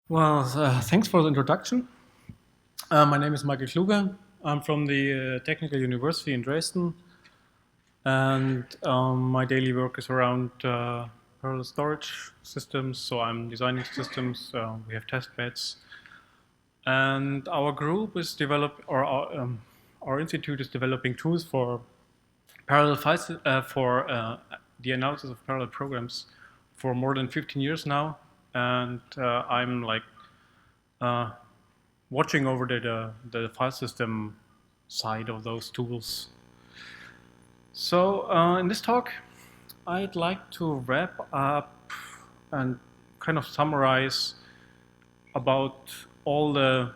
Well, thanks for the introduction. My name is Michael Kluge. I'm from the Technical University in Dresden, and my daily work is around parallel storage systems. So I'm designing systems. We have test beds, and our group is our institute is developing tools for parallel files for the analysis of parallel programs for more than 15 years now, and I'm like watching over the file system side of those tools. So in this talk, I'd like to wrap up and kind of summarize about all the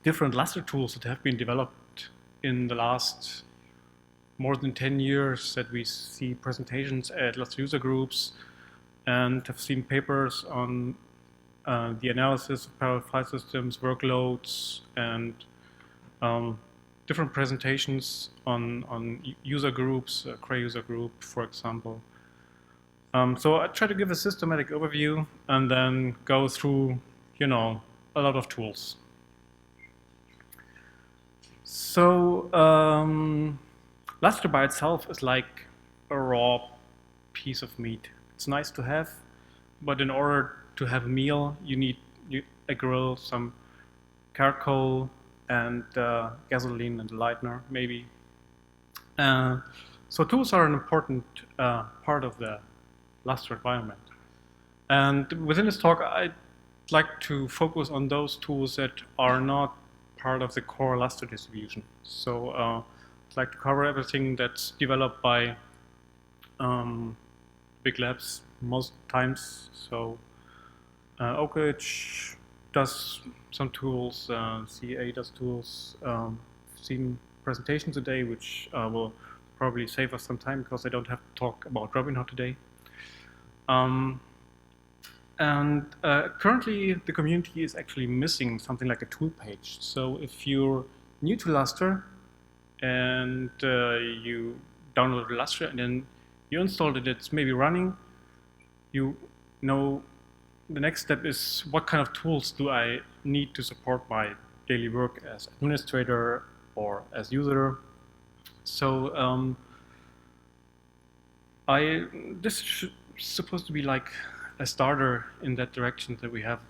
different Lustre tools that have been developed in the last more than 10 years, that we see presentations at Lustre user groups and have seen papers on the analysis of parallel file systems, workloads, and different presentations on user groups, Cray user group, for example. So I try to give a systematic overview and then go through, a lot of tools. So Lustre by itself is like a raw piece of meat. It's nice to have, but in order to have a meal, you need a grill, some charcoal, and gasoline and a lightener, maybe. So tools are an important part of the Lustre environment. And within this talk, I'd like to focus on those tools that are not part of the core Lustre distribution. So I'd like to cover everything that's developed by big labs most times. So Oak Ridge does some tools, CA does tools. Seen presentation today, which will probably save us some time because I don't have to talk about Robinhood today. Currently, the community is actually missing something like a tool page. So if you're new to Lustre and you download Lustre and then you installed it, it's maybe running, you know the next step is what kind of tools do I need to support my daily work as administrator or as user. So this is supposed to be like a starter in that direction, that we have,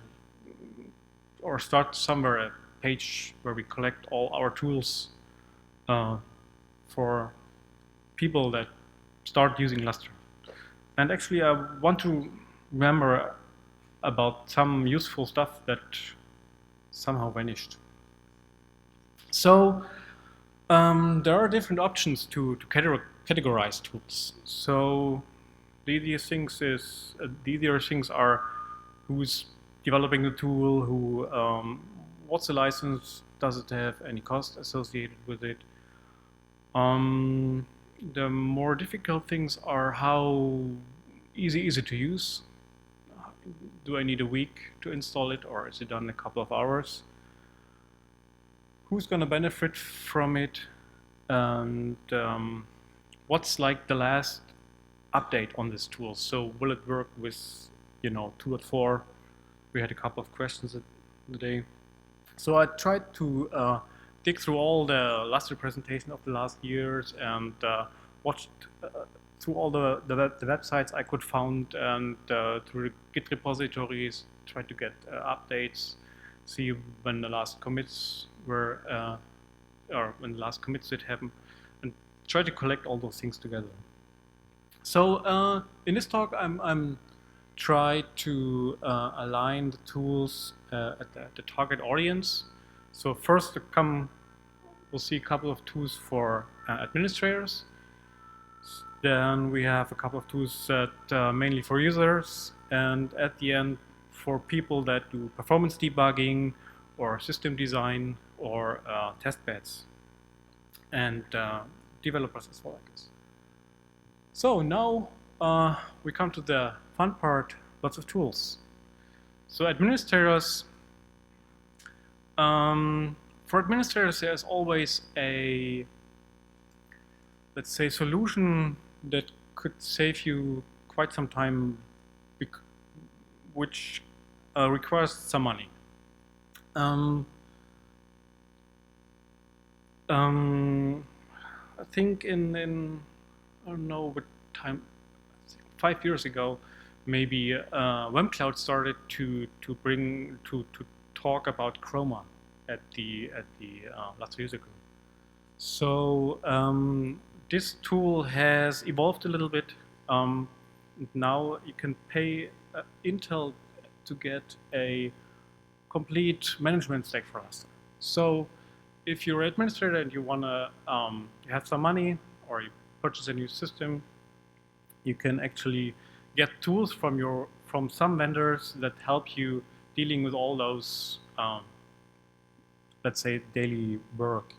or start somewhere, a page where we collect all our tools for people that start using Lustre. And actually I want to remember about some useful stuff that somehow vanished. So there are different options to categorize tools. So the easiest things are who's developing the tool, what's the license, does it have any cost associated with it. The more difficult things are how easy is it to use. Do I need a week to install it, or is it done in a couple of hours? Who's going to benefit from it? And what's like the last update on this tool? So will it work with 2.4? We had a couple of questions today. So I tried to dig through all the Lustre presentation of the last years and watched through all the websites I could find, and through the Git repositories, try to get updates, see when the last commits were, or when the last commits did happen, and try to collect all those things together. So in this talk, I'm try to align the tools at the target audience. So first, we'll see a couple of tools for administrators. Then we have a couple of tools that mainly for users, and at the end for people that do performance debugging or system design or test beds, and developers as well, I guess. So now we come to the fun part, lots of tools. So administrators, for administrators there's always a, let's say, solution that could save you quite some time, which requires some money. I think in I don't know what time, 5 years ago, maybe WebCloud started to talk about Chroma at the Lustre user group. So this tool has evolved a little bit. Now you can pay Intel to get a complete management stack for Lustre. So if you're an administrator and you want to have some money, or you purchase a new system, you can actually get tools from some vendors that help you dealing with all those, let's say, daily work.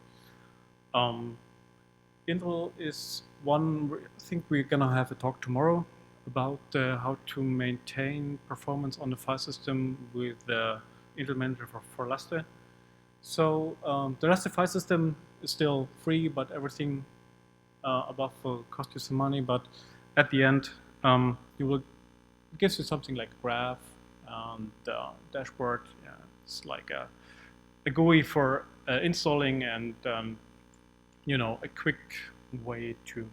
Intel is one. I think we're gonna have a talk tomorrow about how to maintain performance on the file system with the Intel Manager for Lustre. So the Lustre file system is still free, but everything above will cost you some money. But at the end, it gives you something like a graph and dashboard. Yeah, it's like a GUI for installing and you know, a quick way to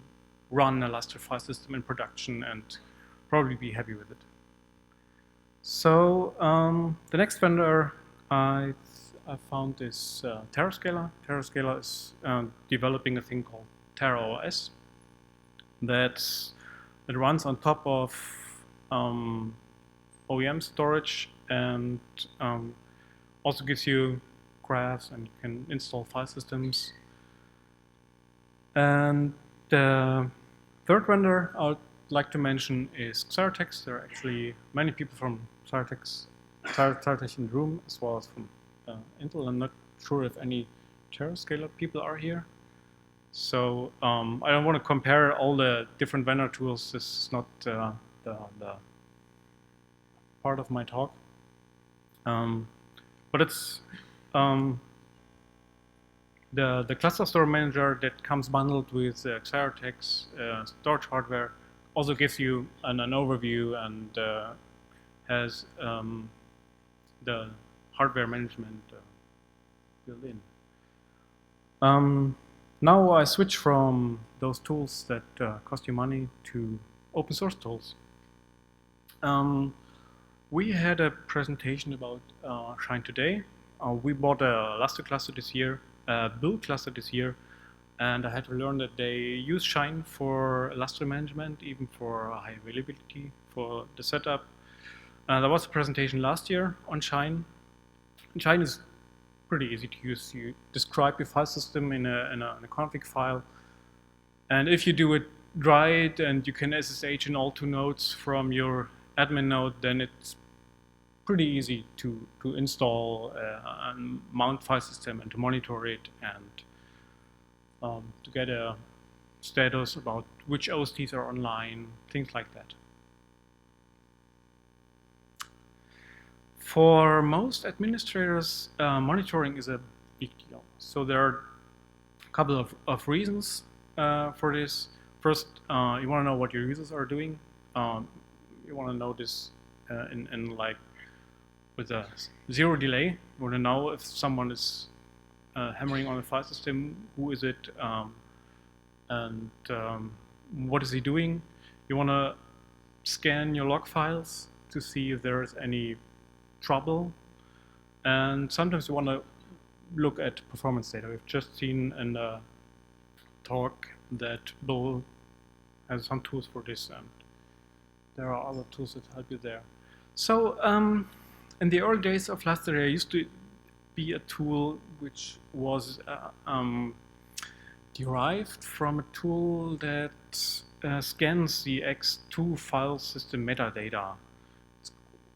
run a Lustre file system in production and probably be happy with it. So the next vendor I found is TerraScaler. TerraScaler is developing a thing called TerraOS that runs on top of OEM storage and also gives you graphs, and you can install file systems. And the third vendor I would like to mention is SAR Tech. There are actually many people from SAR Tech in the room, as well as from Intel. I'm not sure if any TerraScaler people are here. So I don't want to compare all the different vendor tools. This is not the part of my talk. But it's the cluster store manager that comes bundled with SAR Tech's storage hardware also gives you an overview and has the hardware management built in. Now I switch from those tools that cost you money to open source tools. We had a presentation about Shine today. We bought a Lustre cluster this year, a build cluster this year, and I had to learn that they use Shine for Lustre management, even for high availability for the setup. There was a presentation last year on Shine. Shine is pretty easy to use. You describe your file system in a config file, and if you do it right and you can SSH in all two nodes from your admin node, then it's pretty easy to install and mount file system and to monitor it and to get a status about which OSTs are online, things like that. For most administrators, monitoring is a big deal. So there are a couple of reasons for this. First, you want to know what your users are doing. You want to know this in like with a zero delay. You want to know if someone is hammering on the file system, who is it, and what is he doing. You want to scan your log files to see if there is any trouble, and sometimes you want to look at performance data. We've just seen in a talk that Bill has some tools for this, and there are other tools that help you there. So in the early days of Lustre, there used to be a tool which was derived from a tool that scans the X2 file system metadata.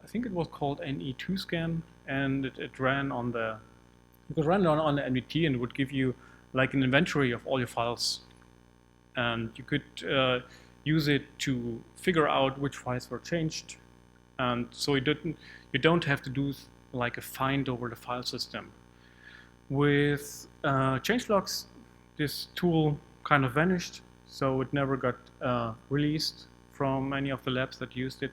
I think it was called NE2 scan, and it ran on the, you could run it on the NVT, and it would give you like an inventory of all your files, and you could use it to figure out which files were changed, and so you don't have to do like a find over the file system. With changelogs, this tool kind of vanished, so it never got released from any of the labs that used it.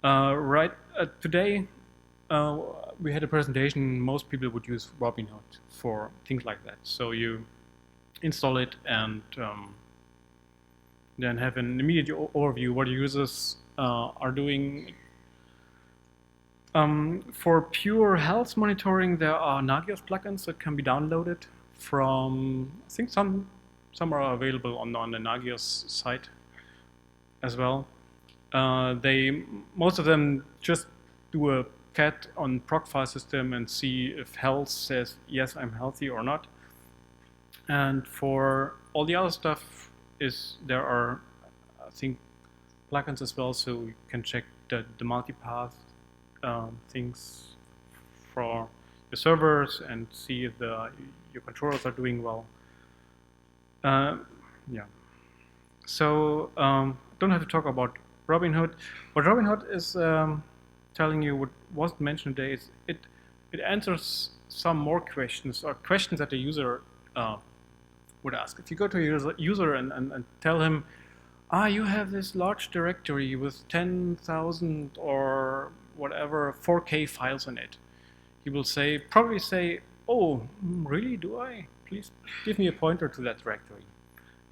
Today, we had a presentation. Most people would use Robinhood for things like that. So you install it and then have an immediate overview what users are doing. For pure health monitoring, there are Nagios plugins that can be downloaded from, I think some are available on the Nagios site as well. Most of them just do a cat on proc file system and see if health says yes, I'm healthy or not. And for all the other stuff, there are, I think, plugins as well, so you can check the multipath things for your servers and see if your controllers are doing well. Yeah. So don't have to talk about Robinhood. What Robinhood is telling you, what wasn't mentioned today, is it answers some more questions, or questions that the user would ask. If you go to a user and tell him, you have this large directory with 10,000 or whatever 4K files in it, he will probably say, oh, really, do I? Please give me a pointer to that directory.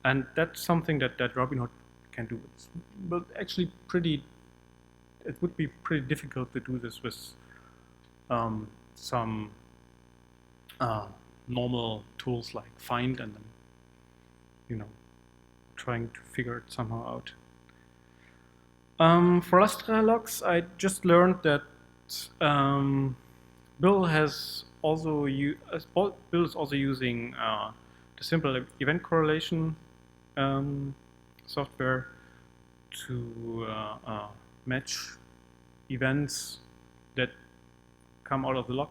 And that's something that Robinhood can do. But actually it would be pretty difficult to do this with some normal tools like find and then, trying to figure it somehow out. For Lustre logs, I just learned that Bill is also using the simple event correlation software to match events that come out of the log.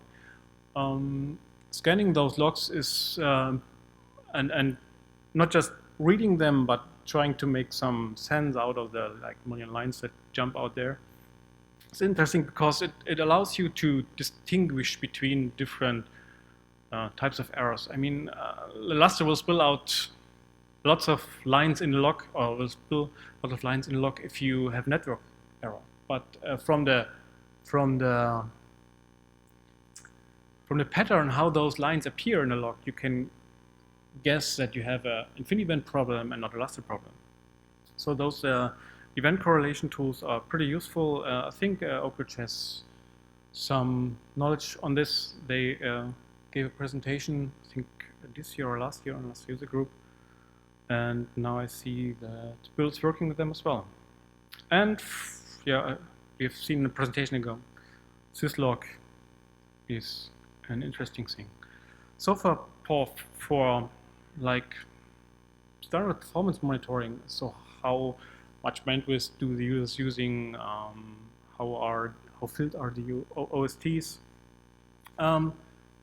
Scanning those logs is and not just reading them, but trying to make some sense out of the million lines that jump out there. It's interesting because it allows you to distinguish between different types of errors. I mean, Lustre will spill out lots of lines in the log, or will spill lots of lines in the log if you have network error. But from the pattern how those lines appear in the log, you can guess that you have an InfiniBand problem and not a Lustre problem. So those event correlation tools are pretty useful. I think Kluge has some knowledge on this. They gave a presentation, I think this year or last year, on last user group. And now I see that Bill's working with them as well. And yeah, we've seen the presentation ago. Syslog is an interesting thing. So for standard performance monitoring, so how much bandwidth do the users using, how filled are the OSTs?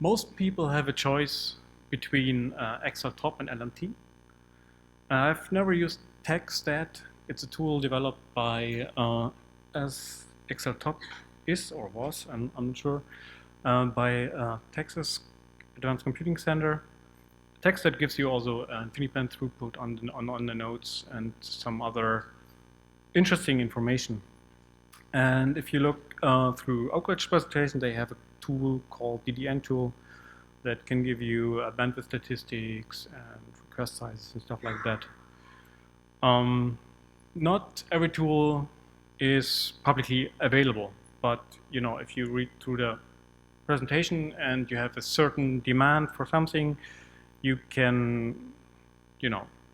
Most people have a choice between ExitTop and LMT. I've never used TechStat. It's a tool developed by, as ExitTop is or was, I'm not sure, by Texas Advanced Computing Center. TechStat gives you also InfiniBand throughput on the nodes and some other interesting information. And if you look through Kluge's presentation, they have a tool called DDN tool that can give you bandwidth statistics and request sizes and stuff like that. Not every tool is publicly available, but if you read through the presentation and you have a certain demand for something, you can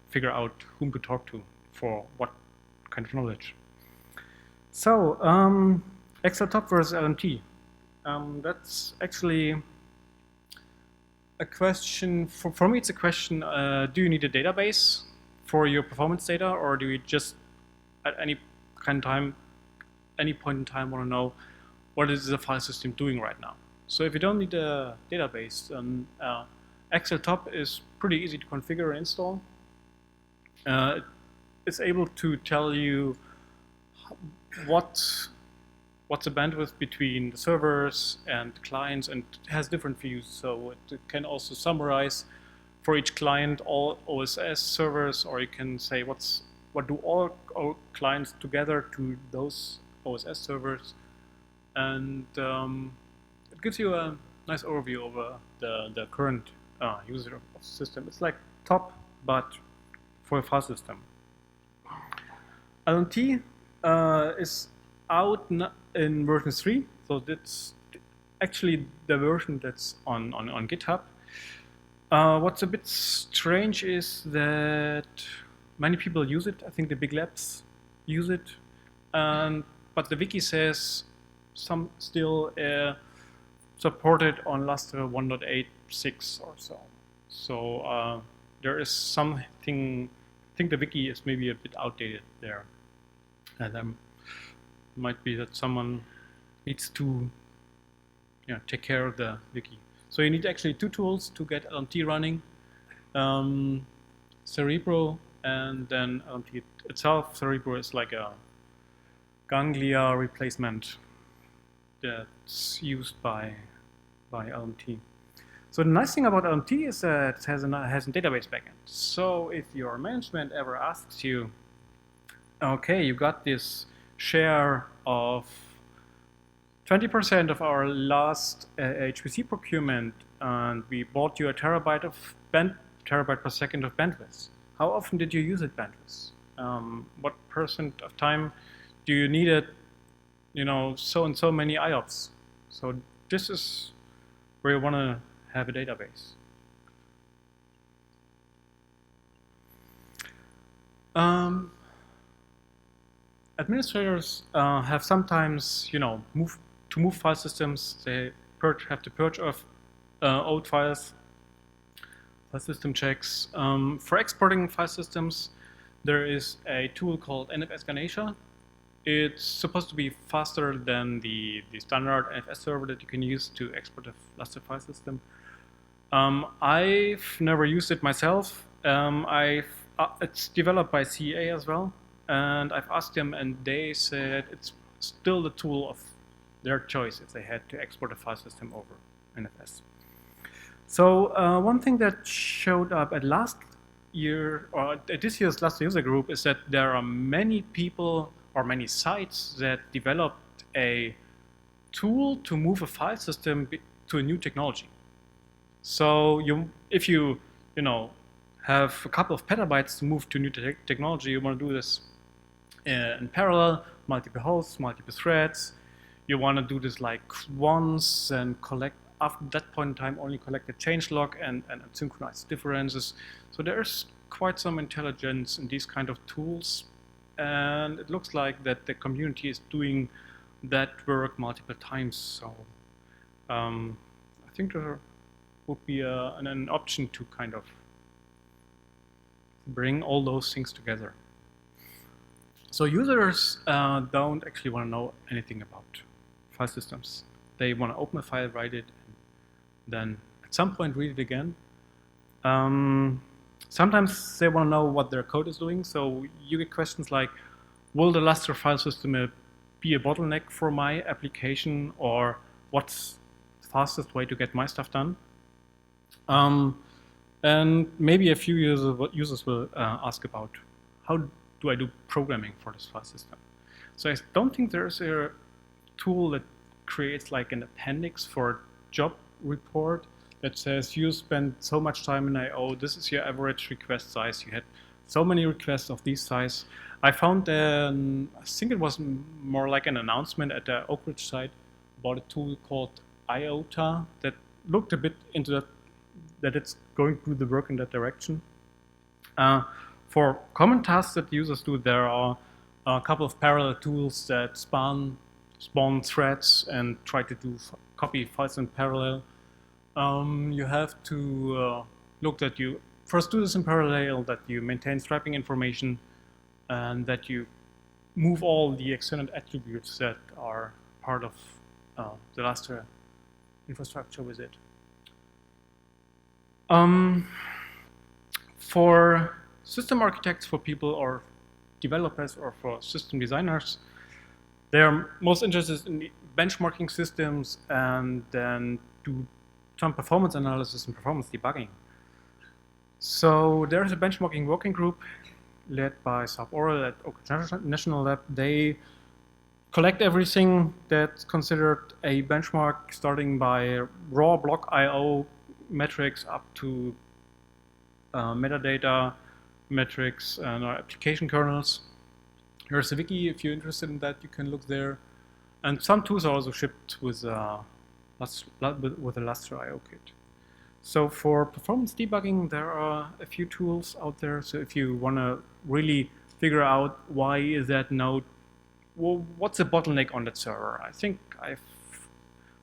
figure out whom to talk to for what kind of knowledge. So ExitTop versus LMT. That's actually a question, for me it's a question, do you need a database for your performance data, or do you just at any point in time want to know what is the file system doing right now? So if you don't need a database, then ExitTop is pretty easy to configure and install. It's able to tell you what's the bandwidth between the servers and clients, and it has different views. So it can also summarize for each client all OSS servers, or you can say what do all clients together to those OSS servers, and it gives you a nice overview over the current user of the system. It's like top, but for a file system. LMT is out in version 3, so that's actually the version that's on GitHub. What's a bit strange is that many people use it. I think the big labs use it, but the wiki says some still supported on Lustre 1.86 or so. So there is something. I think the wiki is maybe a bit outdated there, and might be that someone needs to take care of the wiki. So you need actually 2 tools to get LMT running, Cerebro and then LMT itself. Cerebro is like a ganglia replacement that's used by LMT. So the nice thing about LMT is that it has a database backend. So if your management ever asks you, okay, you got this share of 20% of our last HPC procurement, and we bought you a terabyte per second of bandwidth. How often did you use it bandwidth? What % of time do you need it? So and so many IOPS. So this is where you want to have a database. Administrators have sometimes, to move file systems, they have to purge of old files, file system checks. For exporting file systems, there is a tool called Pest Ganesha. It's supposed to be faster than the standard NFS server that you can use to export a Lustre file system. I've never used it myself. It's developed by CEA as well, and I've asked them, and they said it's still the tool of their choice if they had to export a file system over NFS. So one thing that showed up at last year, or at this year's Lustre user group, is that there are many people or many sites that developed a tool to move a file system to a new technology. So if you have a couple of petabytes to move to new technology, you want to do this in parallel, multiple hosts, multiple threads. You want to do this like once and collect, after that point in time, only collect the change log and synchronize differences. So there's quite some intelligence in these kind of tools. And it looks like that the community is doing that work multiple times. So I think there would be an option to kind of bring all those things together. So users don't actually want to know anything about file systems. They want to open a file, write it, and then at some point read it again. Sometimes they want to know what their code is doing. So you get questions like, will the Lustre file system be a bottleneck for my application, or what's the fastest way to get my stuff done? And maybe a few users will ask about, how do I do programming for this file system? So I don't think there's a tool that creates like an appendix for a job report that says you spent so much time in I/O, this is your average request size, you had so many requests of this size. I found, I think it was more like an announcement at the Oak Ridge site about a tool called IOTA that looked a bit into that it's going to do the work in that direction. For common tasks that users do, there are a couple of parallel tools that spawn threads and try to copy files in parallel. You have to look that you first do this in parallel, that you maintain striping information, and that you move all the extended attributes that are part of the Lustre infrastructure with it. For system architects, for people or developers, or for system designers, they're most interested in benchmarking systems and then do some performance analysis and performance debugging. So there's a benchmarking working group led by SAR Oral at Oak Ridge National Lab. They collect everything that's considered a benchmark, starting by raw block I/O metrics up to metadata metrics and our application kernels. Here's a wiki. If you're interested in that, you can look there. And some tools are also shipped with a Lustre I/O kit. So for performance debugging, there are a few tools out there. So if you want to really figure out why is that node, well, what's the bottleneck on that server? I think I've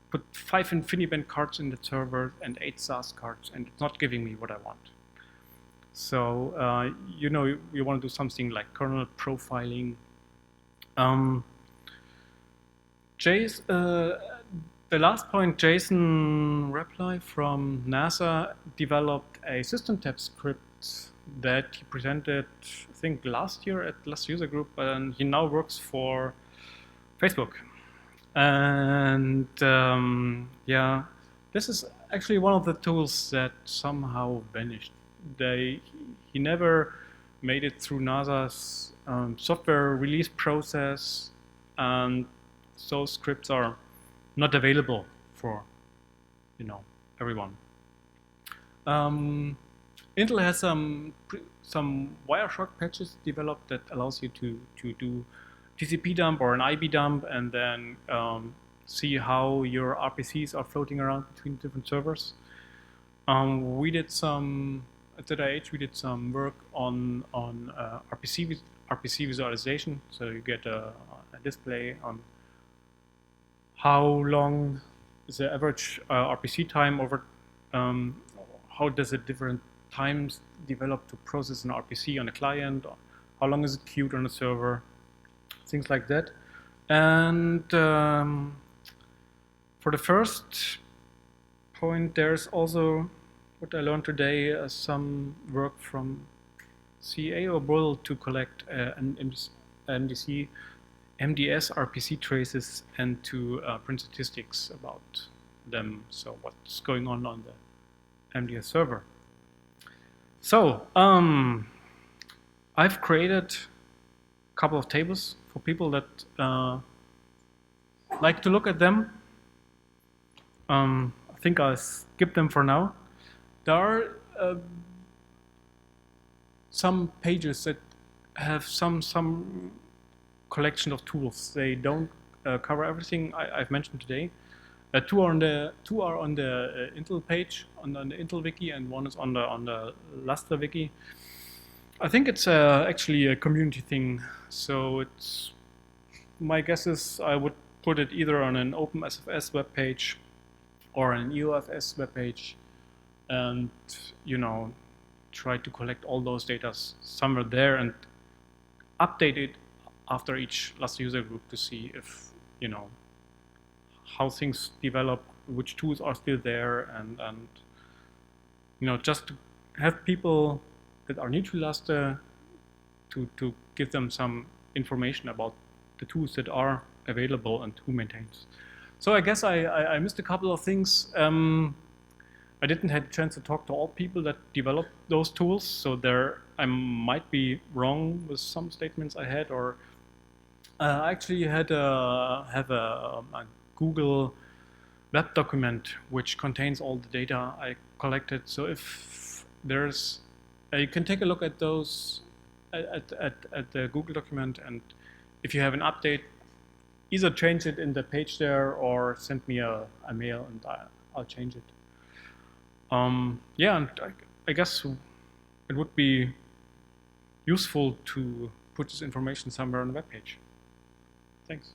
put 5 InfiniBand cards in the server and 8 SAS cards, and it's not giving me what I want. So you know, you want to do something like kernel profiling. The last point, Jason Reply from NASA developed a system tab script that he presented, I think, last year at Lustre User Group, and he now works for Facebook. And yeah, this is actually one of the tools that somehow vanished. He never made it through NASA's software release process, and those scripts are not available for, you know, everyone. Intel has some Wireshark patches developed that allows you to do TCP dump or an IB dump, and then see how your RPCs are floating around between different servers. We did some at ZIH. We did some work on RPC visualization. So you get a display on how long is the average RPC time over, how does it different times develop to process an RPC on a client, how long is it queued on a server, things like that. And for the first point, there's also what I learned today, some work from CA Bull to collect MDS RPC traces and to print statistics about them. So what's going on the MDS server. So I've created a couple of tables for people that like to look at them. I think I'll skip them for now. There are some pages that have some collection of tools. They don't cover everything I've mentioned today. Two are on the Intel page, on the Intel wiki, and one is on the Lustre wiki. I think it's actually a community thing. So it's, my guess is I would put it either on an OpenSFS web page or an EOFS web page, and you know, try to collect all those data somewhere there and update it after each Lustre user group to see if, you know, how things develop, which tools are still there, and you know, just to have people that are new to Lustre to give them some information about the tools that are available and who maintains. So I guess I missed a couple of things. I didn't have a chance to talk to all people that developed those tools, so there I might be wrong with some statements I had, or I actually had have a Google web document which contains all the data I collected. So if there's, you can take a look at those at the Google document, and if you have an update, either change it in the page there or send me a mail and I'll change it. Yeah, and I guess it would be useful to put this information somewhere on the web page. Thanks.